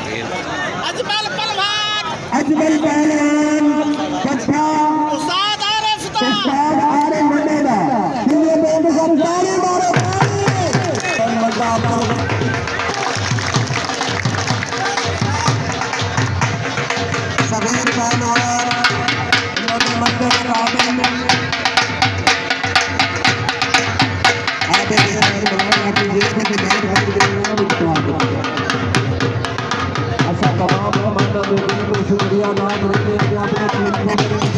अजमल पहलवान कट्ठा उस्ताद आरिफ दा मुंडे दा ये बेंद सरकारी मारो सबीर पहलवान मंदिर काबिल आगे अच्छा तमाम मेहमानों को शुक्रिया नाम रखने के अपने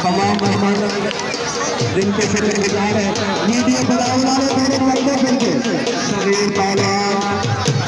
तमाम मेहमान जिनके शुक्रगुजार है वीडियो बनाने वाले मेरे बंदे फिर के सबीर पहलवान